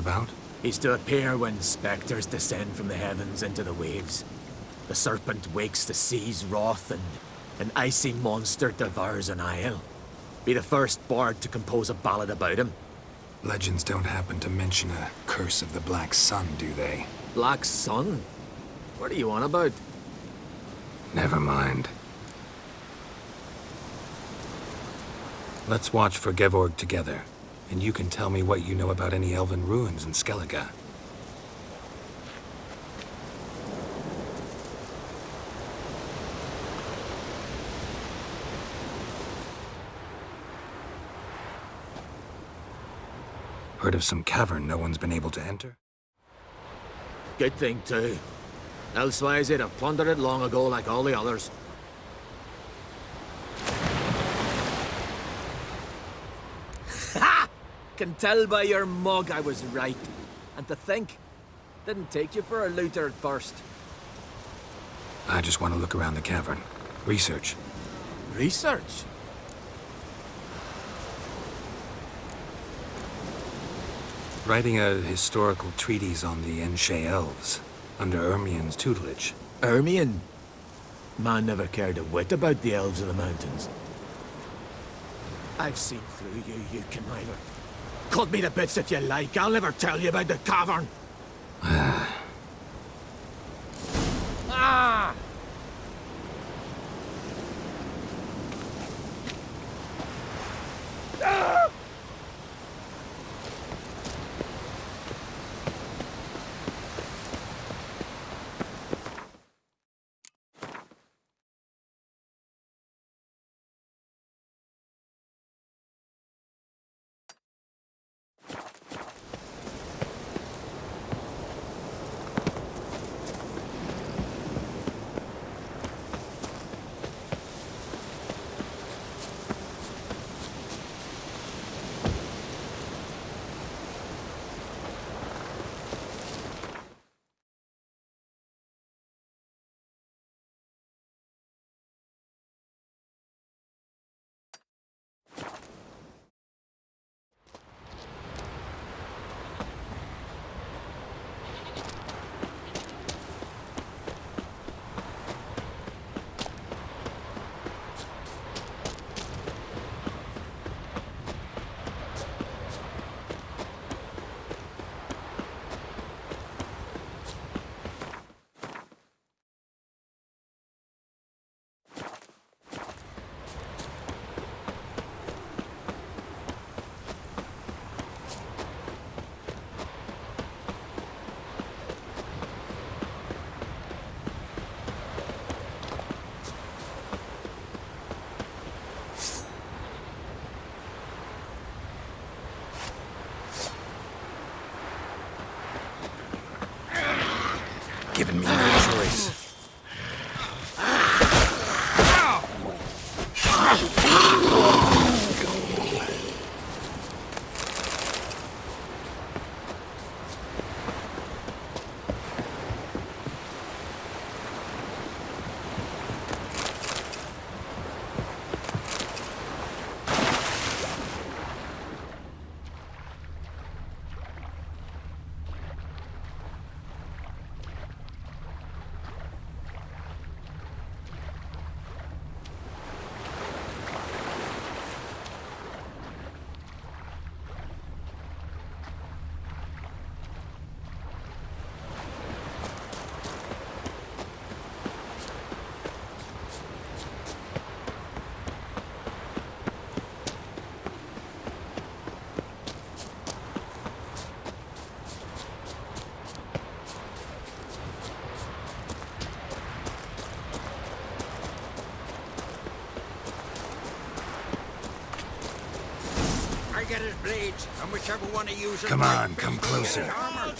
about? He's to appear when spectres descend from the heavens into the waves. The serpent wakes the sea's wrath, and an icy monster devours an isle. Be the first bard to compose a ballad about him. Legends don't happen to mention a curse of the Black Sun, do they? Black Sun? What are you on about? Never mind. Let's watch for Gevorg together, and you can tell me what you know about any elven ruins in Skellige. Heard of some cavern no one's been able to enter? Good thing, too. Elsewise, they'd have plundered it long ago like all the others. Ha! Can tell by your mug I was right. And to think, didn't take you for a looter at first. I just want to look around the cavern. Research. Research? Writing a historical treatise on the Enshe elves, under Ermien's tutelage. Ermien? Man never cared a whit about the elves of the mountains. I've seen through you, you conniver. Cut me to bits if you like, I'll never tell you about the cavern. Ah! Given me no choice. Get his blades, and whichever one he uses. Come on, come closer. Come on.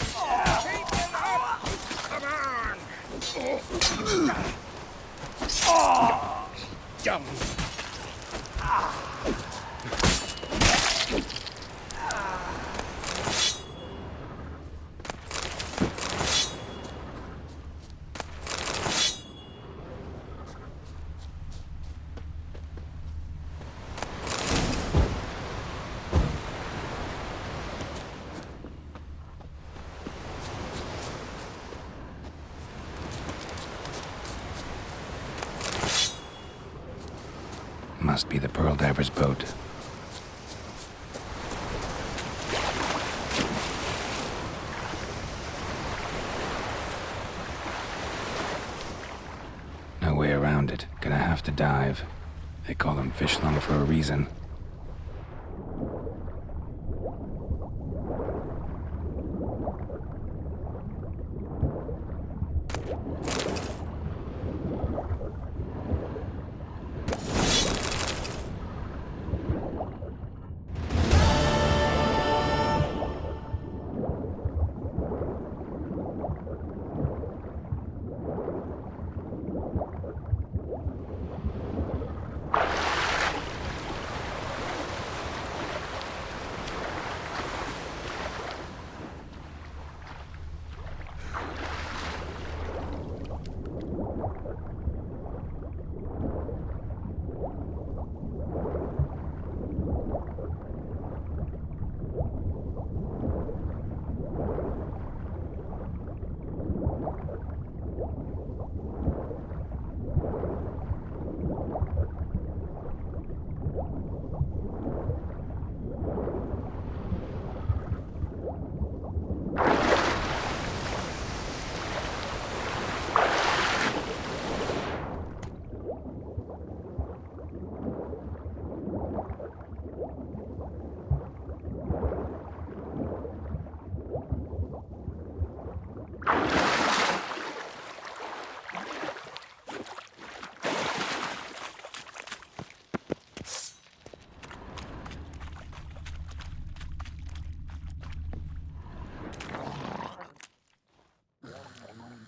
must be the Pearl Divers boat. No way around it. Gonna have to dive. They call them fish lung for a reason.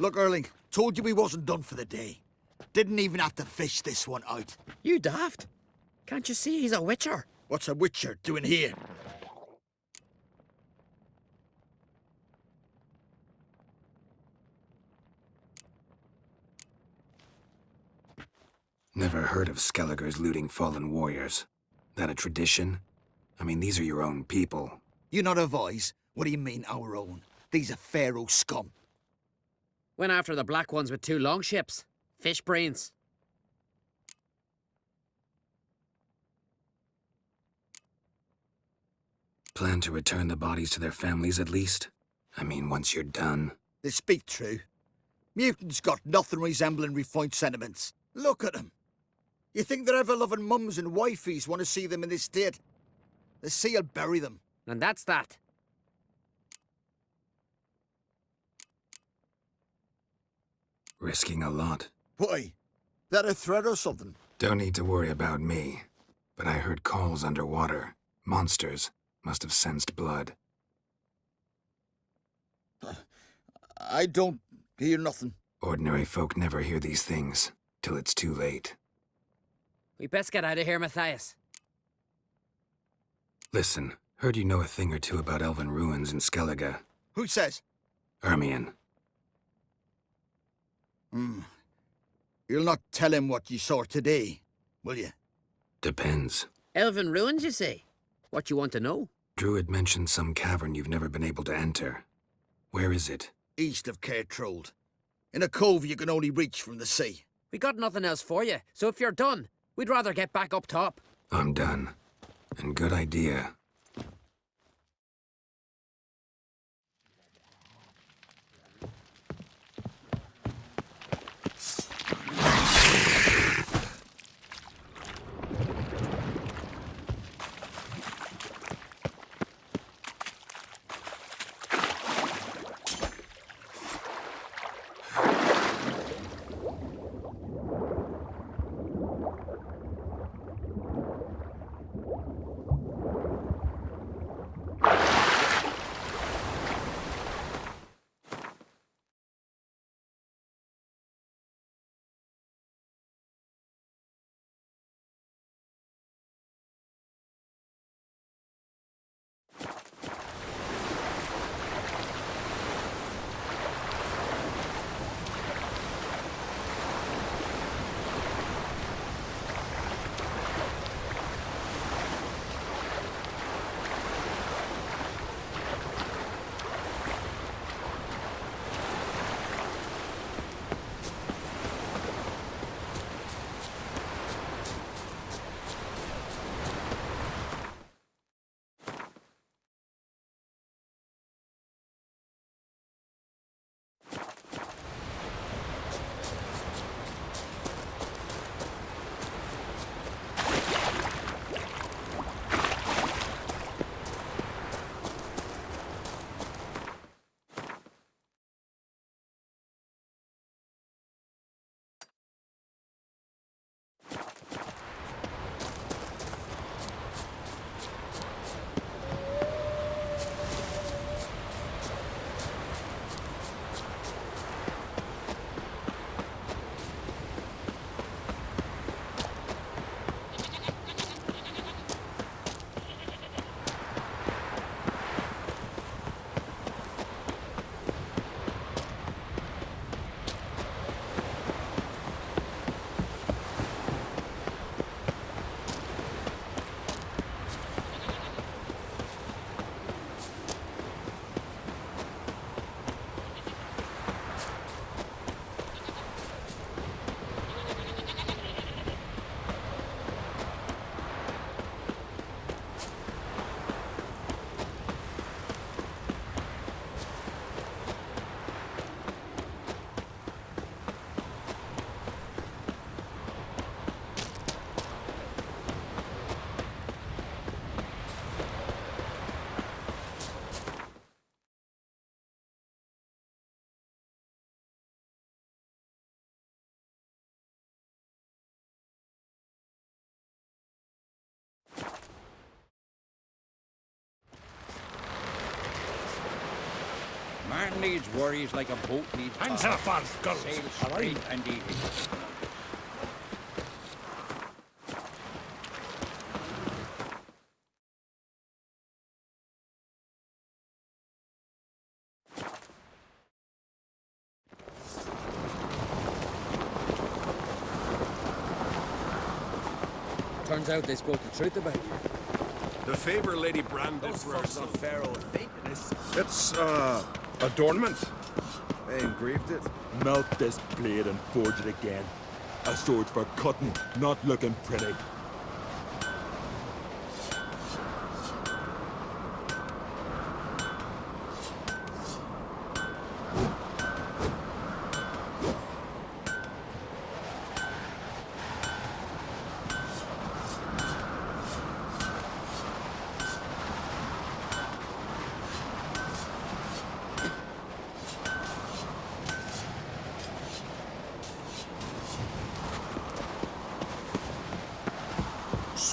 Look, Erling, told you we wasn't done for the day. Didn't even have to fish this one out. You daft? Can't you see he's a witcher? What's a witcher doing here? Never heard of Skellige's looting fallen warriors. That a tradition? I mean, these are your own people. You not have eyes? What do you mean, our own? These are Pharaoh scum. Went after the black ones with 2 longships. Fish brains. Plan to return the bodies to their families at least? I mean, once you're done. They speak true. Mutants got nothing resembling refined sentiments. Look at them. You think their ever-loving mums and wifeys want to see them in this state? The sea will bury them. And that's that. Risking a lot. Why? That a threat or something? Don't need to worry about me. But I heard calls underwater. Monsters. Must have sensed blood. I don't hear nothing. Ordinary folk never hear these things. Till it's too late. We best get out of here, Matthias. Listen, heard you know a thing or two about elven ruins in Skellige. Who says? Ermion. You'll not tell him what you saw today, will you? Depends. Elven ruins, you say? What you want to know? Druid mentioned some cavern you've never been able to enter. Where is it? East of Cairtrold. In a cove you can only reach from the sea. We got nothing else for you, so if you're done, we'd rather get back up top. I'm done. And good idea. Man needs worries like a boat needs Hands power. up, Barth, girls. Sail All right. straight and easy. Turns out they spoke the truth about you. The favor Lady Brand did for us. Pharaoh faking this. It's, adornment. They engraved it. Melt this blade and forge it again. A sword for cutting, not looking pretty.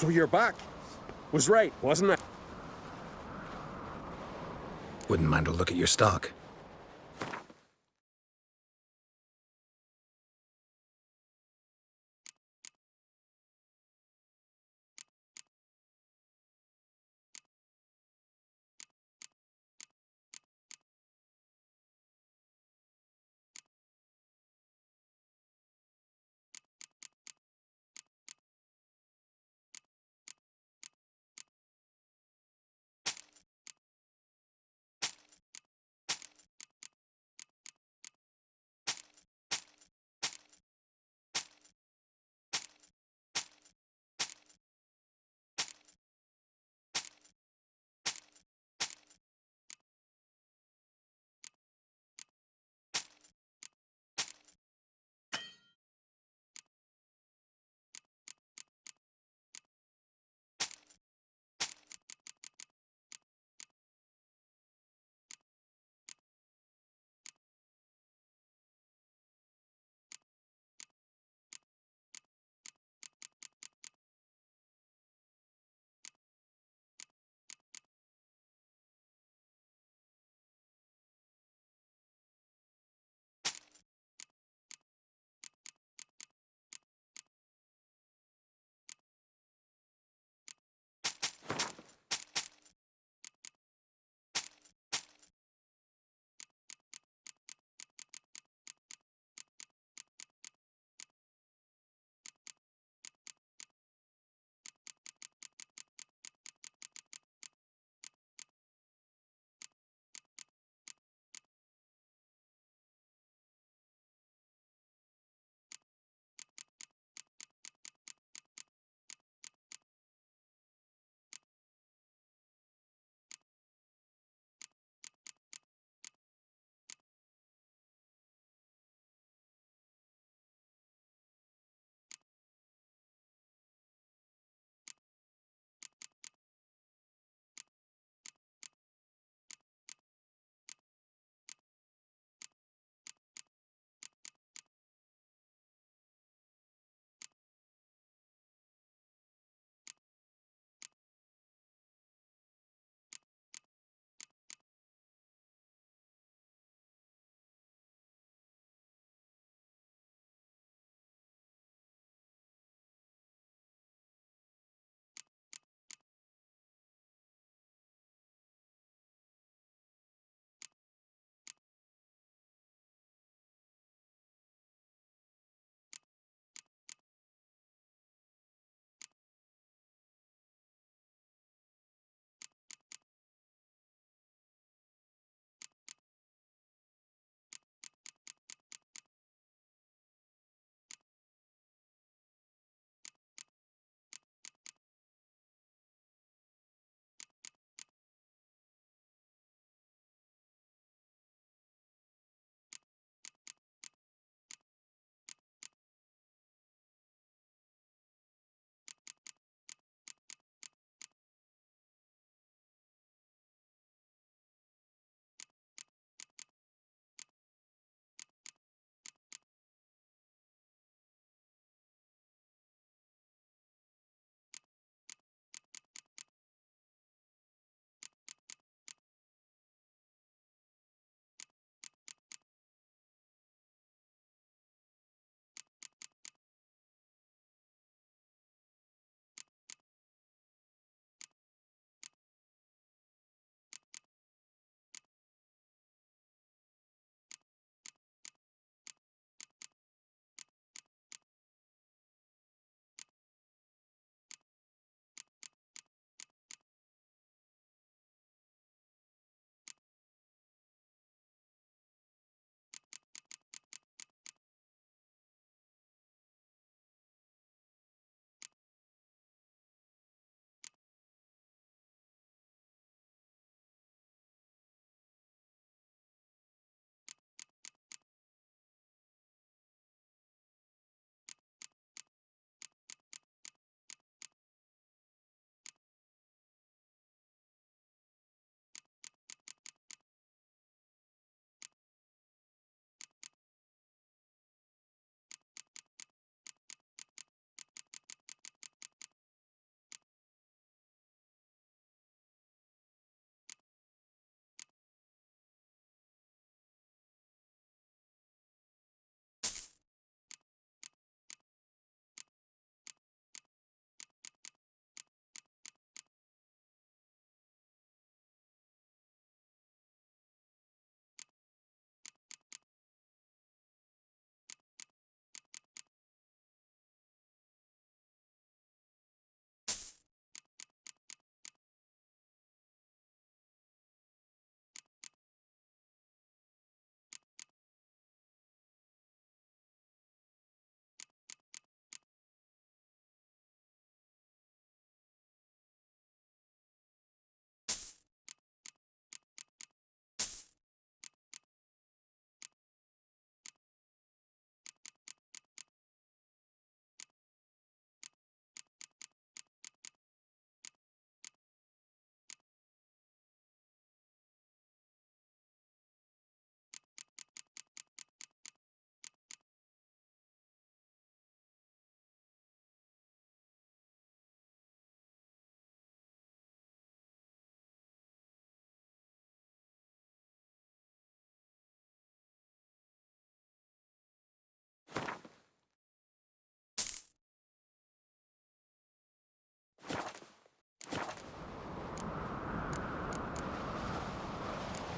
So you're back. Was right, wasn't it? Wouldn't mind a look at your stock.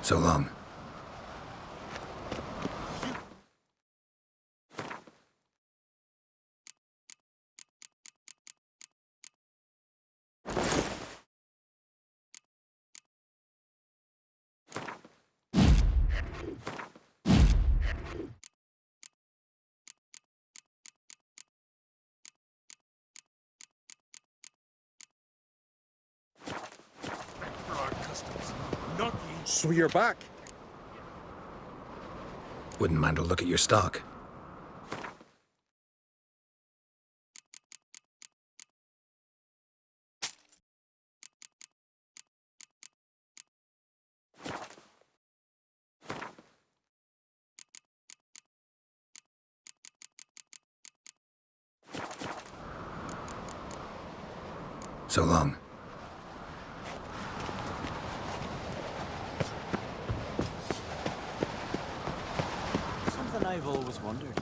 So long. So you're back. Wouldn't mind a look at your stock. So long. Something I've always wondered.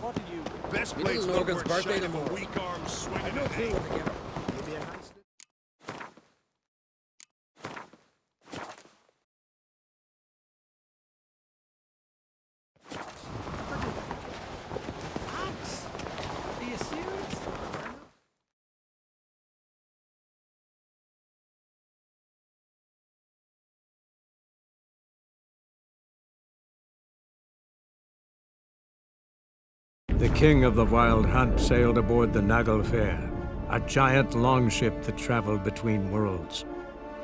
What did you... Best Little place Logan's worth birthday shining tomorrow. a weak arm swinging. No clue what to give him. Maybe a nice Are you serious? The king of the Wild Hunt sailed aboard the Naglfar, a giant longship that traveled between worlds.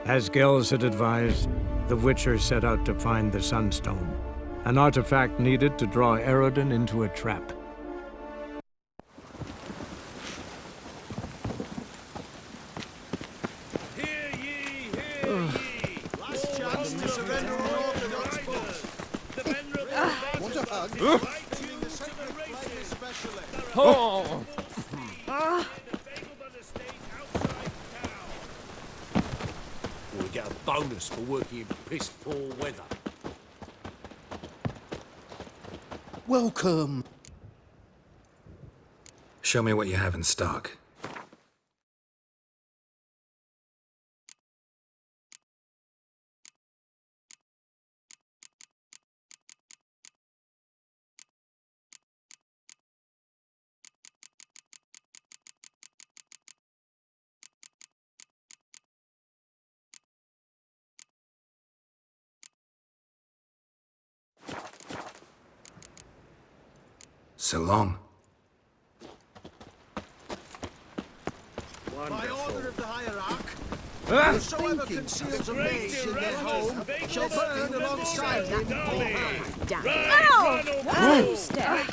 As Gels had advised, the Witcher set out to find the Sunstone, an artifact needed to draw Eredin into a trap. last chance to surrender all Orthodox books. Want a hug? The sacred flame especially. Oh! We get a bonus for working in piss poor weather. Welcome. Show me what you have in stock. So long. By order of the hierarch, whosoever conceals a mage in their home shall burn alongside him or her. Ow! Whoa! Step.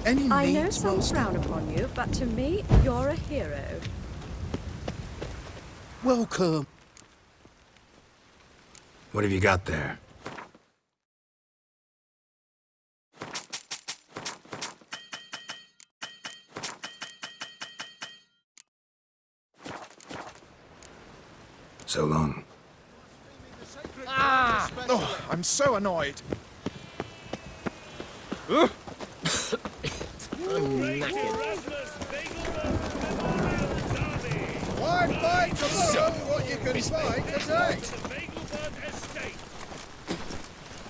Any I know maids some will frown upon you, but to me, you're a hero. Welcome. What have you got there? So long. Oh, I'm so annoyed. Why fight tomorrow what you can fight today?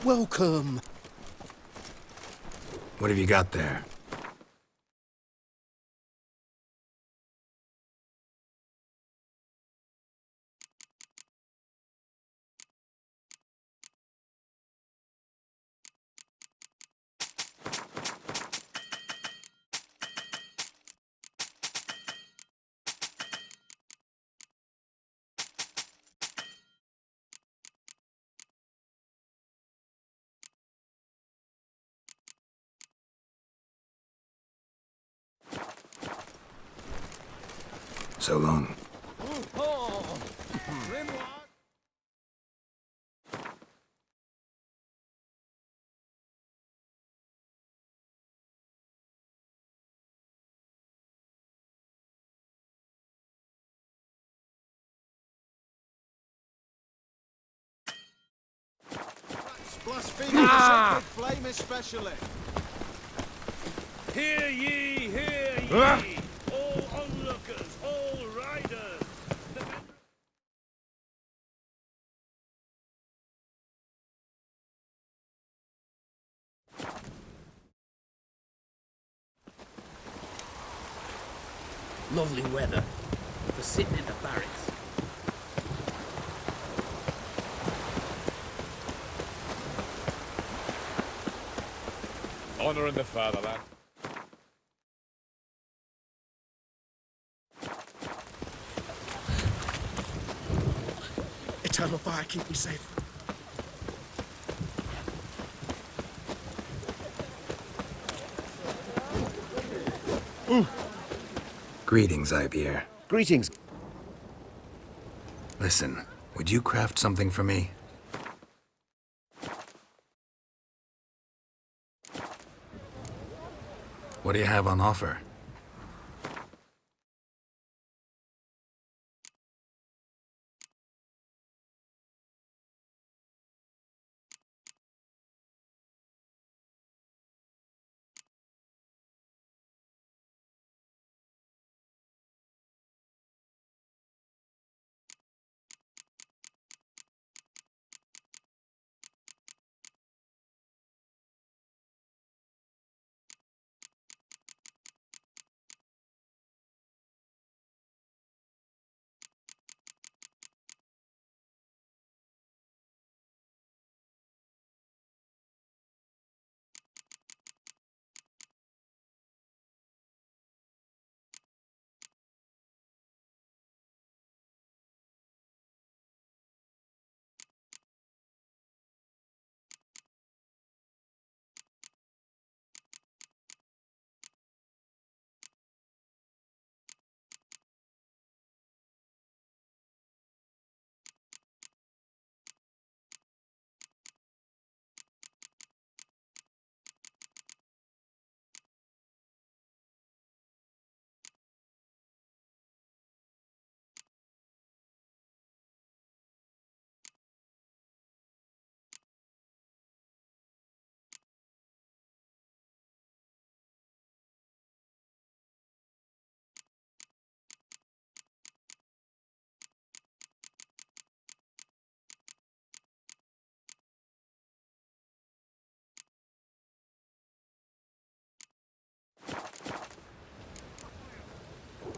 Welcome. What have you got there? So long. Blaspheming the sacred flame especially. Hear ye, hear ye! All onlookers, all riders! The men- Lovely weather for sitting in the barracks. Honor in the fatherland. Eternal fire, keep me safe. Greetings, Ibeer. Greetings. Listen, would you craft something for me? What do you have on offer?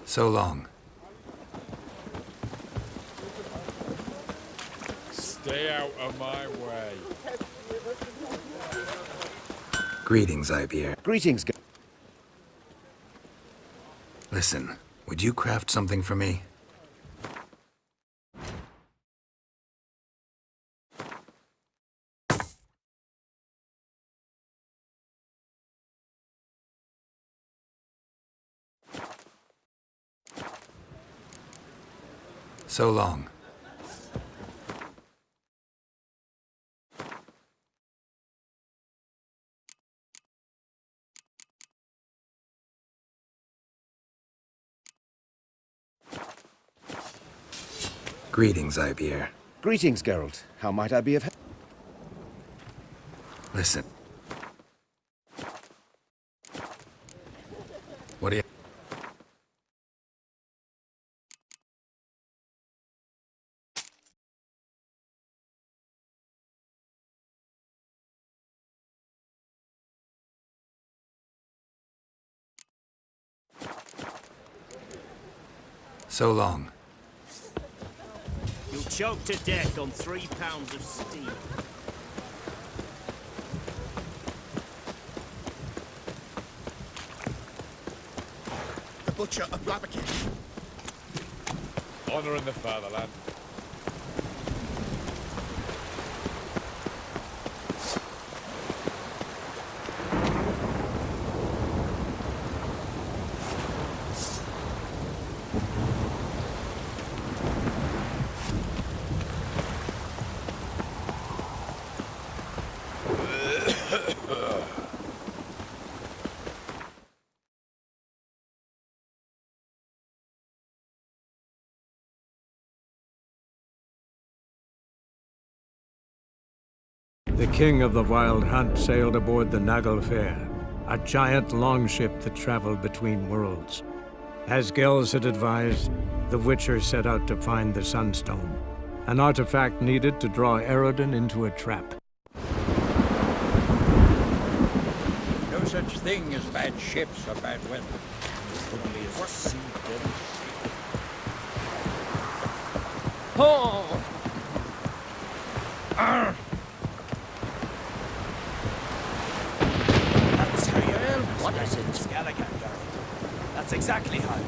So long. Stay out of my way. Greetings, Ibeer. Greetings. Listen, would you craft something for me? So long. Greetings, Ibeer. Greetings, Geralt. How might I be of help? Listen. What do you... So long. You'll choke to death on 3 pounds of steel. The Butcher of Blaviken. Honor in the fatherland. The king of the Wild Hunt sailed aboard the Naglfar, a giant longship that traveled between worlds. As Gels had advised, the Witcher set out to find the Sunstone, an artifact needed to draw Eredin into a trap. No such thing as bad ships or bad weather. Oh! Arr! That's how you what is it? Skellige, Geralt. That's exactly how.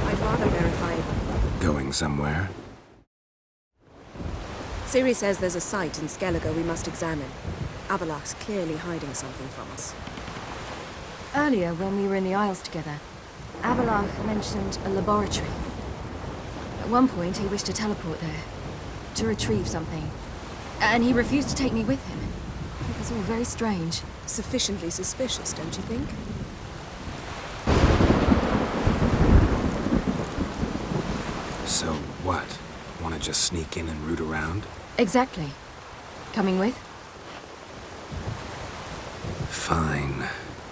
I'd rather verify it. Going somewhere? Ciri says there's a site in Skellige we must examine. Avalach's clearly hiding something from us. Earlier, when we were in the Isles together, Avalach mentioned a laboratory. At one point, he wished to teleport there, to retrieve something. And he refused to take me with him. It was all very strange. Sufficiently suspicious, don't you think? So what? Want to just sneak in and root around? Exactly. Coming with? Fine.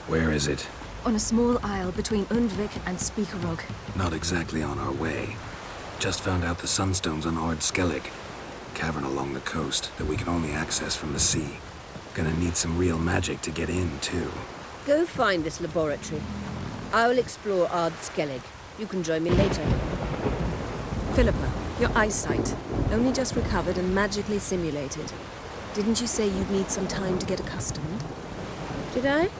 Where is it? On a small isle between Undvik and Speakerog. Not exactly on our way. Just found out the Sunstone's on Ard Skellig. Cavern along the coast that we can only access from the sea. Gonna need some real magic to get in, too. Go find this laboratory. I'll explore Ard Skellig. You can join me later. Philippa, your eyesight. Only just recovered and magically simulated. Didn't you say you'd need some time to get accustomed? Did I? I'd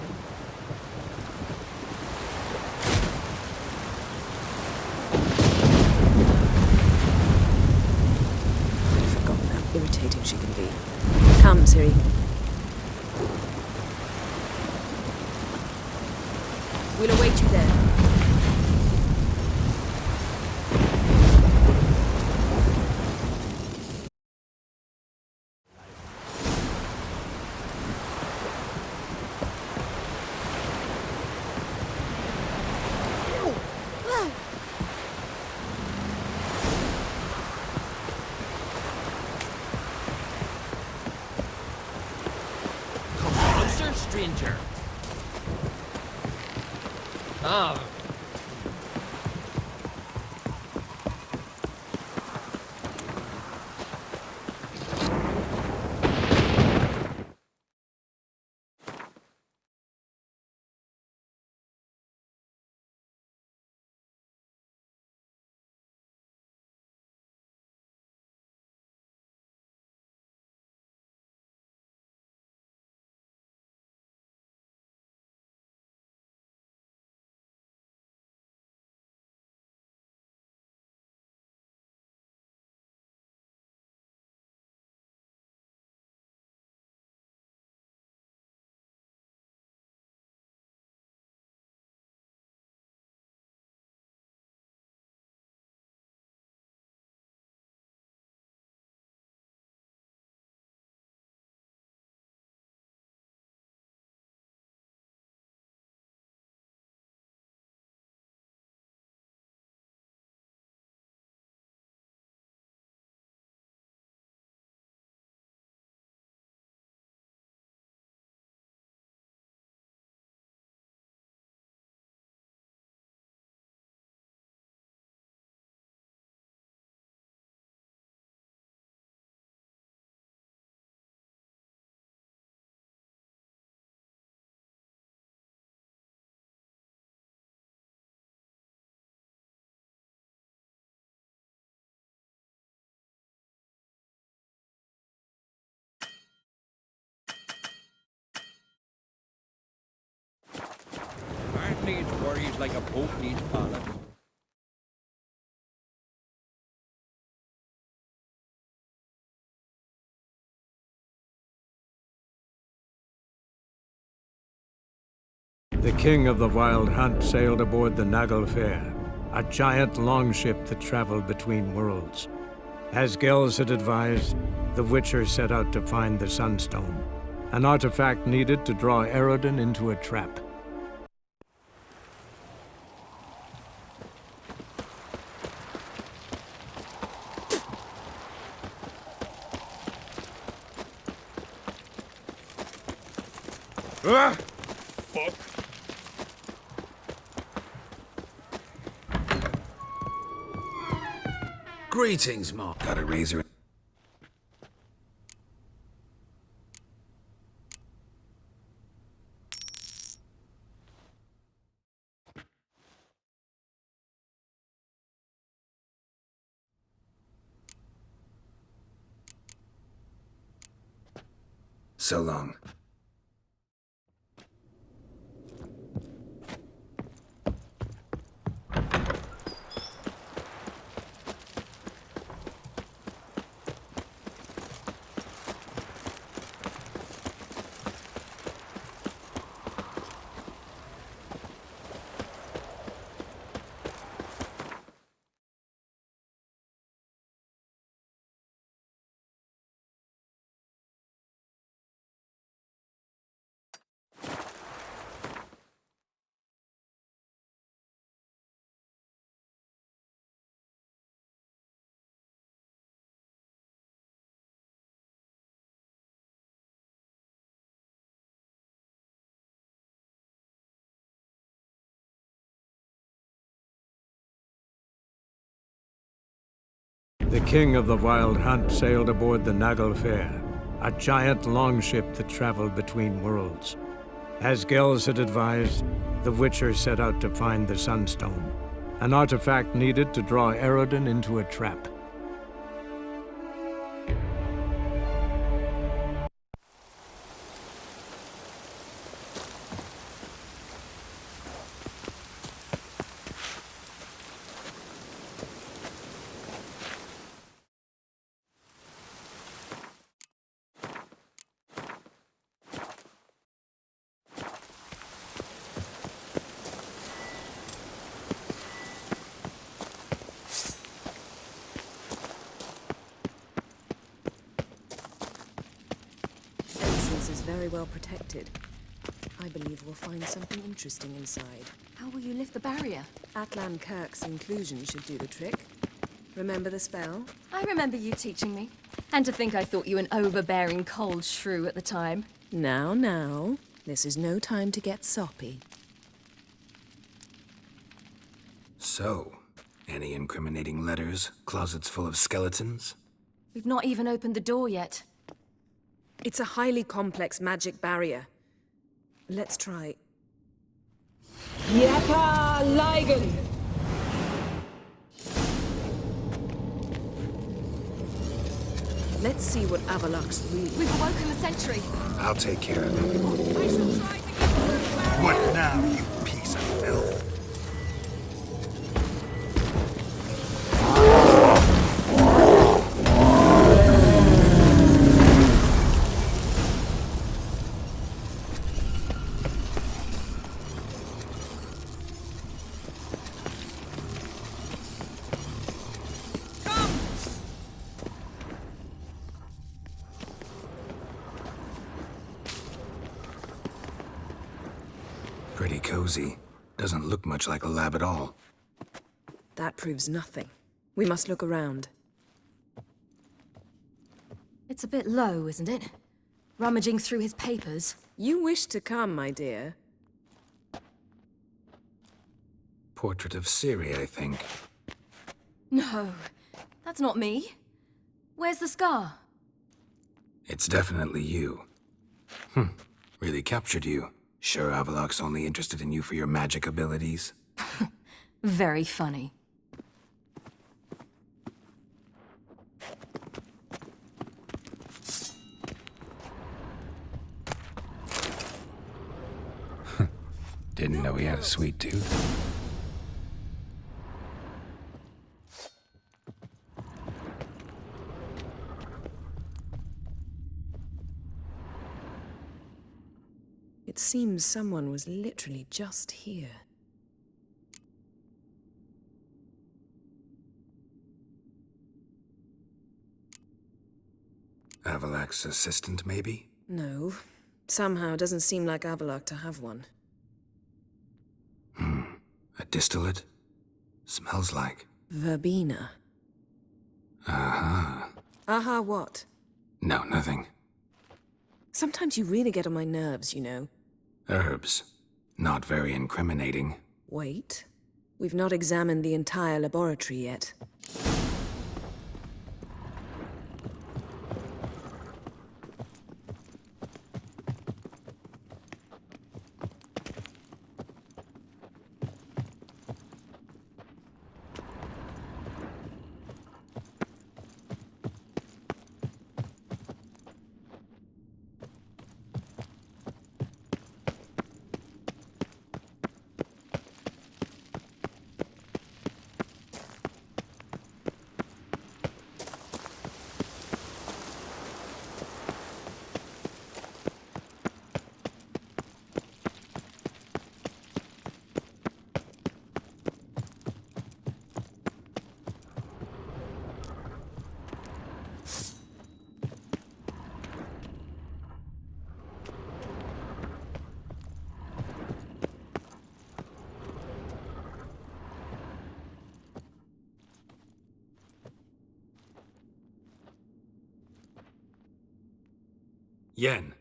forgotten how irritating she can be. Come, Ciri. We'll await you there. Stranger. Ah. Man needs worries like a boat needs ballast. The king of the Wild Hunt sailed aboard the Naglfar, a giant longship that traveled between worlds. As Gels had advised, the Witcher set out to find the Sunstone, an artifact needed to draw Eredin into a trap. Ah! Fuck. Greetings, Mark. Got a razor. So long. The king of the Wild Hunt sailed aboard the Naglfar, a giant longship that traveled between worlds. As Gels had advised, the Witcher set out to find the Sunstone, an artifact needed to draw Eredin into a trap. Is very well protected. I believe we'll find something interesting inside. How will you lift the barrier? Atlan Kirk's inclusion should do the trick. Remember the spell? I remember you teaching me. And to think I thought you an overbearing cold shrew at the time. Now. This is no time to get soppy. So, any incriminating letters? Closets full of skeletons? We've not even opened the door yet. It's a highly complex magic barrier. Let's try. Yaka Ligen! Let's see what Avalok's reading. We've awoken the sentry. I'll take care of it. I shall try to get through the barrier. What now, you piece of filth? Pretty cozy. Doesn't look much like a lab at all. That proves nothing. We must look around. It's a bit low, isn't it? Rummaging through his papers. You wish to come, my dear. Portrait of Ciri, I think. No, that's not me. Where's the scar? It's definitely you. Really captured you. Sure Avalok's only interested in you for your magic abilities? Very funny. Didn't know he had a sweet tooth. It seems someone was literally just here. Avalok's assistant, maybe? No. Somehow doesn't seem like Avalok to have one. A distillate? Smells like... Verbena. Aha. Aha what? No, nothing. Sometimes you really get on my nerves, you know. Herbs. Not very incriminating. Wait. We've not examined the entire laboratory yet. Yen.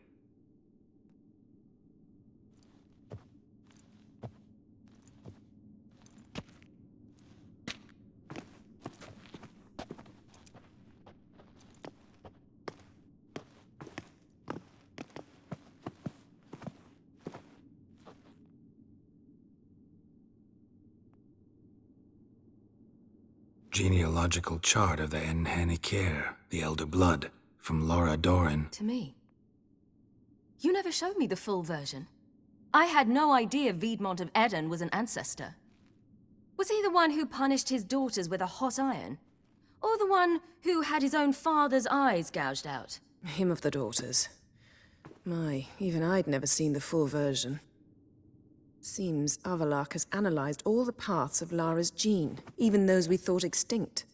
Genealogical chart of the Enhanikir, the Elder Blood, from Laura Doran. To me. You never showed me the full version. I had no idea Viedmont of Eden was an ancestor. Was he the one who punished his daughters with a hot iron? Or the one who had his own father's eyes gouged out? Him of the daughters. My, even I'd never seen the full version. Seems Avallac'h has analyzed all the paths of Lara's gene, even those we thought extinct.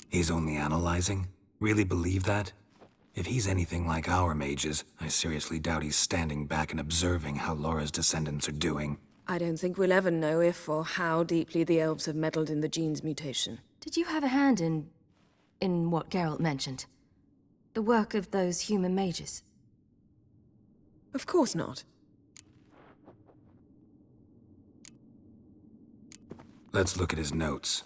He's only analyzing? Really believe that? If he's anything like our mages, I seriously doubt he's standing back and observing how Laura's descendants are doing. I don't think we'll ever know if or how deeply the elves have meddled in the gene's mutation. Did you have a hand in what Geralt mentioned? The work of those human mages? Of course not. Let's look at his notes.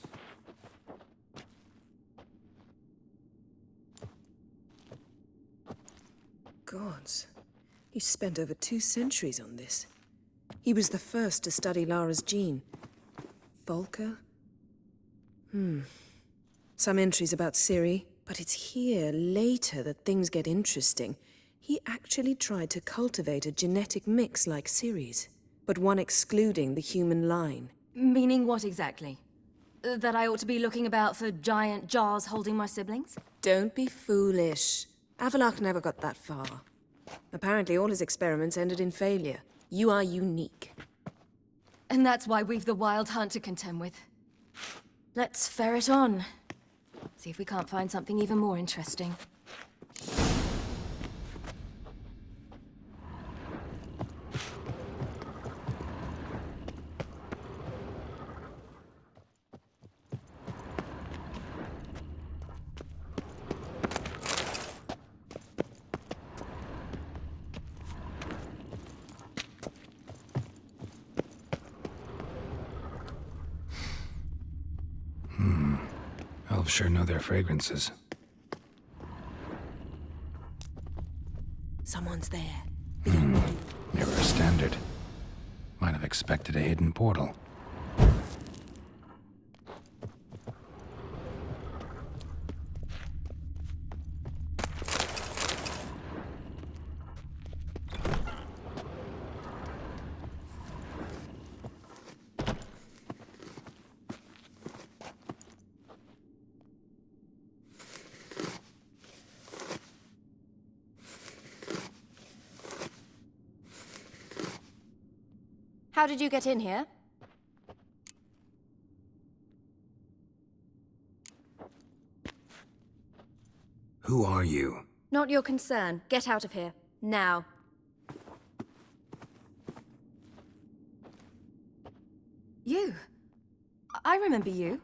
Gods. He spent over 2 centuries on this. He was the first to study Lara's gene. Volker? Some entries about Ciri, but it's here, later, that things get interesting. He actually tried to cultivate a genetic mix like Ciri's, but one excluding the human line. Meaning what exactly? That I ought to be looking about for giant jars holding my siblings? Don't be foolish. Avallac'h never got that far. Apparently all his experiments ended in failure. You are unique. And that's why we've the Wild Hunt to contend with. Let's ferret on. See if we can't find something even more interesting. Elves sure know their fragrances. Someone's there. Mirror standard. Might have expected a hidden portal. How did you get in here? Who are you? Not your concern. Get out of here. Now. You. I remember you.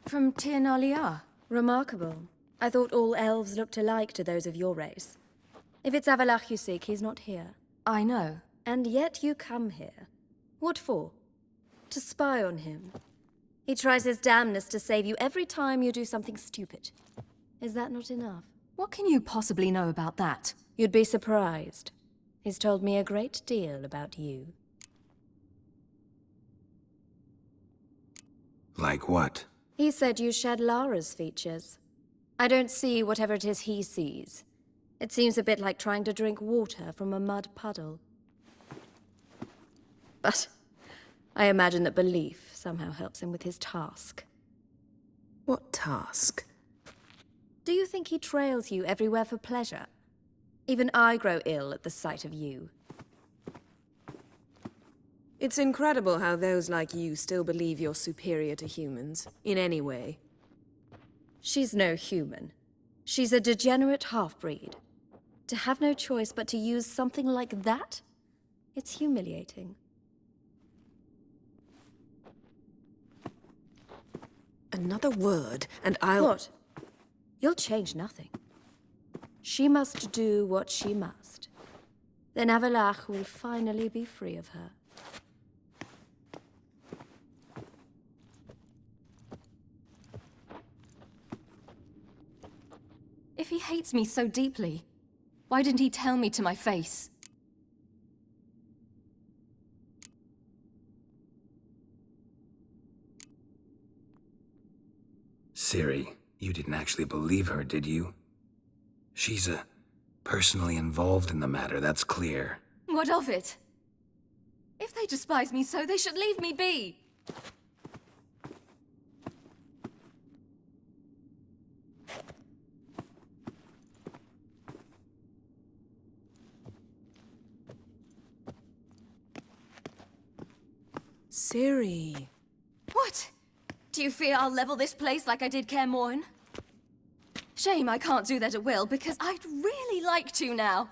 From Tir na Liar. Remarkable. I thought all elves looked alike to those of your race. If it's Avalach you seek, he's not here. I know. And yet you come here. What for? To spy on him. He tries his damnedest to save you every time you do something stupid. Is that not enough? What can you possibly know about that? You'd be surprised. He's told me a great deal about you. Like what? He said you shared Lara's features. I don't see whatever it is he sees. It seems a bit like trying to drink water from a mud puddle. But I imagine that belief somehow helps him with his task. What task? Do you think he trails you everywhere for pleasure? Even I grow ill at the sight of you. It's incredible how those like you still believe you're superior to humans, in any way. She's no human. She's a degenerate half-breed. To have no choice but to use something like that? It's humiliating. Another word, and I'll... What? You'll change nothing. She must do what she must. Then Avalach will finally be free of her. If he hates me so deeply, why didn't he tell me to my face? Ciri, you didn't actually believe her, did you? She's personally involved in the matter, that's clear. What of it? If they despise me so, they should leave me be. Ciri. What? Do you fear I'll level this place like I did Kaer Morhen? Shame I can't do that at will, because I'd really like to now.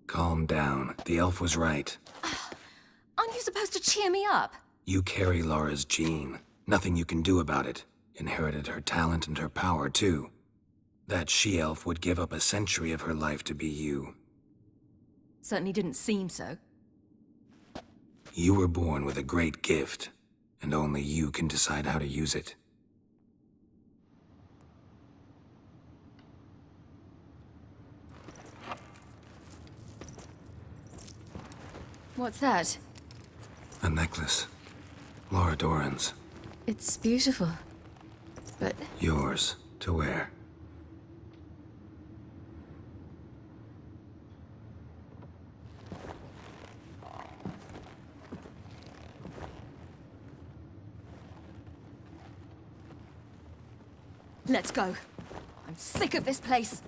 Calm down. The elf was right. Aren't you supposed to cheer me up? You carry Lara's gene. Nothing you can do about it. Inherited her talent and her power, too. That she-elf would give up a century of her life to be you. Certainly didn't seem so. You were born with a great gift, and only you can decide how to use it. What's that? A necklace. Lara Dorren's. It's beautiful, but... Yours, to wear. Let's go. I'm sick of this place.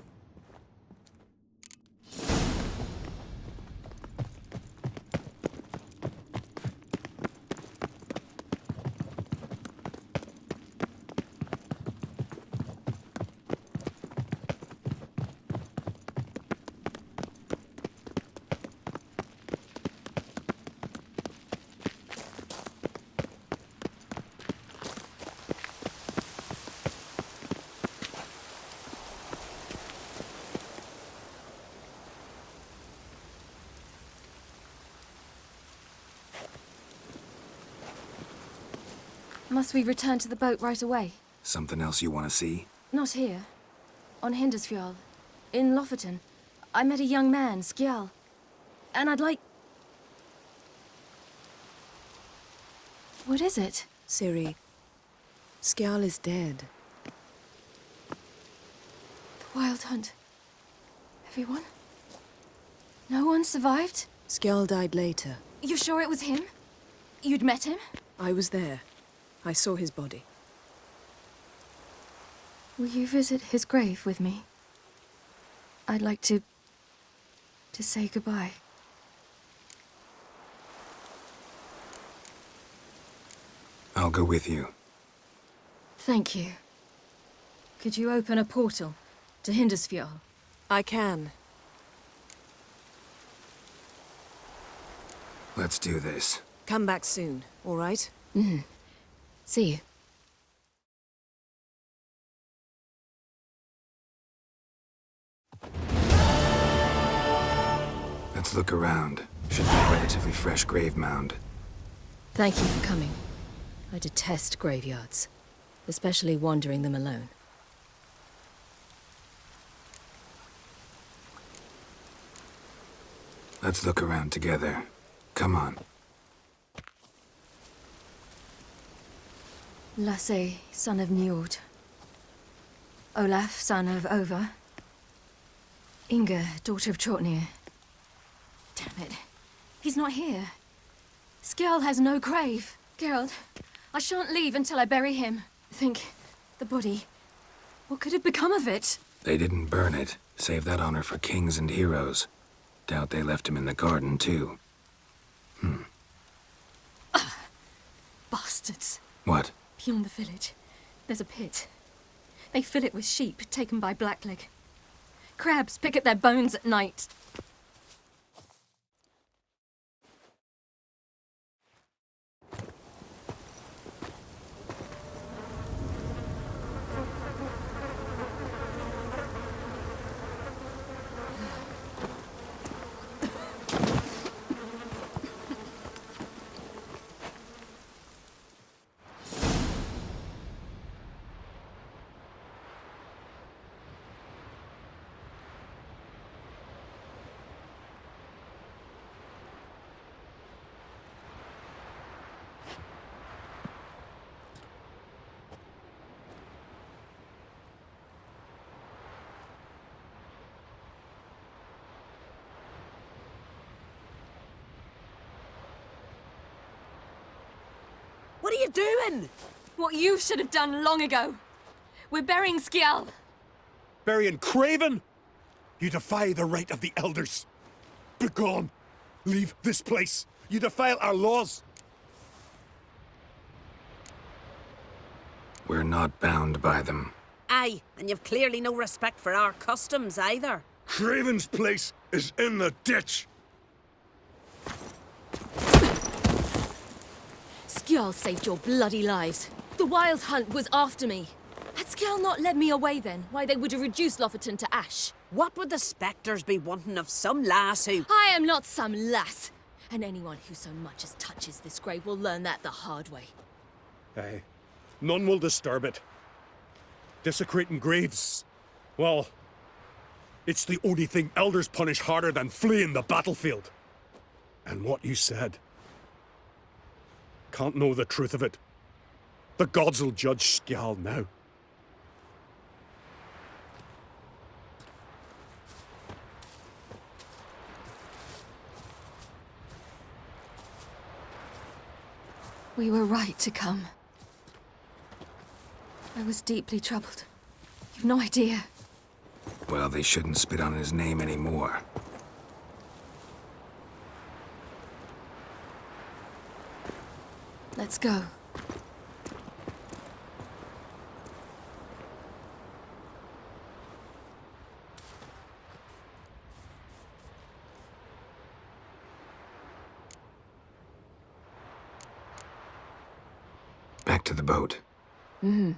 Must we return to the boat right away? Something else you want to see? Not here. On Hindersfjall. In Lofoten. I met a young man, Skjal. And I'd like... What is it? Ciri, Skjal is dead. The Wild Hunt. Everyone? No one survived? Skjal died later. You sure it was him? You'd met him? I was there. I saw his body. Will you visit his grave with me? I'd like to say goodbye. I'll go with you. Thank you. Could you open a portal to Hindersfjall? I can. Let's do this. Come back soon, all right? See you. Let's look around. Should be a relatively fresh grave mound. Thank you for coming. I detest graveyards, especially wandering them alone. Let's look around together. Come on. Lasse, son of Njord. Olaf, son of Over. Inga, daughter of Trotnir. Damn it. He's not here. Skjall has no grave. Geralt, I shan't leave until I bury him. Think, the body. What could have become of it? They didn't burn it. Save that honor for kings and heroes. Doubt they left him in the garden, too. Bastards. What? Beyond the village, there's a pit. They fill it with sheep taken by Blackleg. Crabs pick at their bones at night. What are you doing? What you should have done long ago. We're burying Skjall. Burying Craven? You defy the right of the elders. Begone! Leave this place. You defile our laws. We're not bound by them. Aye, and you've clearly no respect for our customs either. Craven's place is in the ditch. Skjall saved your bloody lives. The Wild Hunt was after me. Had Skjall not led me away then, why they would have reduced Lofoten to ash. What would the spectres be wanting of some lass who... I am not some lass. And anyone who so much as touches this grave will learn that the hard way. Aye. None will disturb it. Desecrating graves. Well, it's the only thing elders punish harder than fleeing the battlefield. And what you said. Can't know the truth of it. The gods will judge Skjall now. We were right to come. I was deeply troubled. You've no idea. Well, they shouldn't spit on his name anymore. Let's go. Back to the boat. Mm-hmm.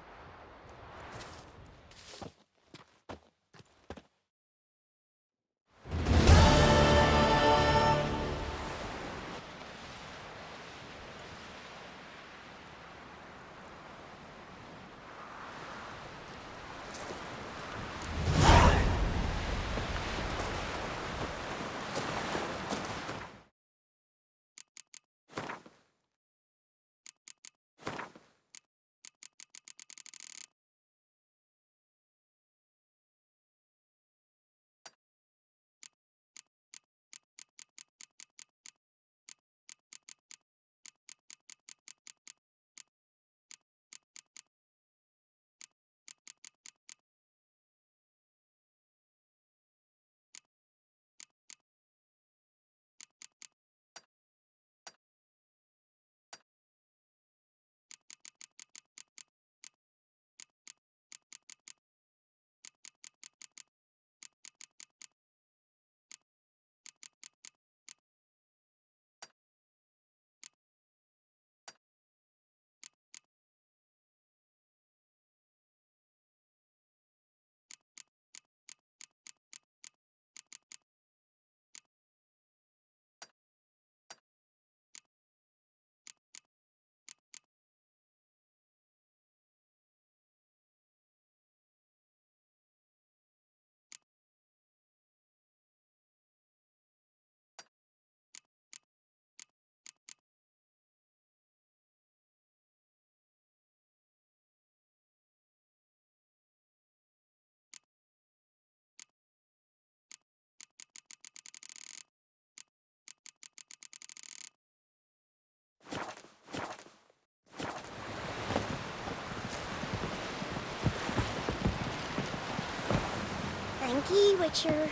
Thank Witcher.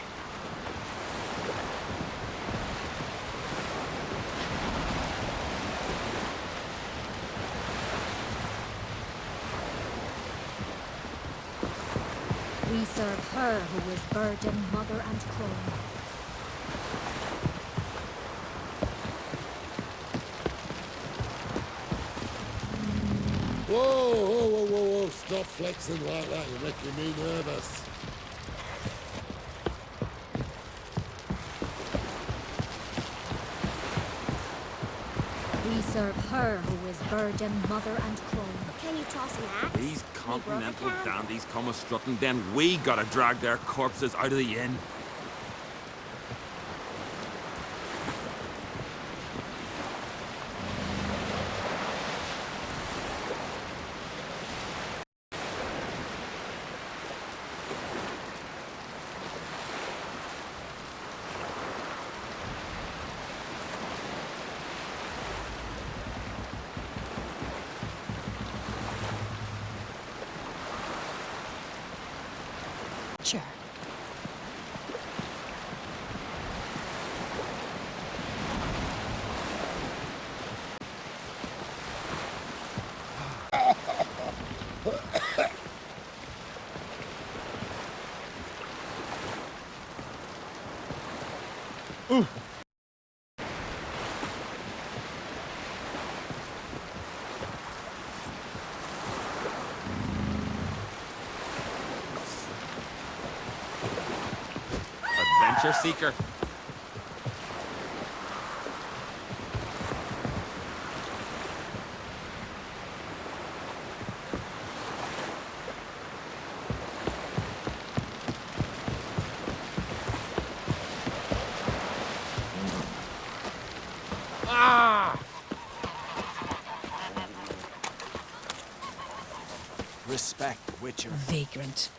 We serve her who is burden, mother, and crone. Whoa! Stop flexing like that. You're making me nervous. We serve her who is burden, mother, and crone. Can you toss an axe? These continental dandies come a strutting, then we gotta drag their corpses out of the inn. Sure. Adventure seeker. Respect, Witcher. Vagrant.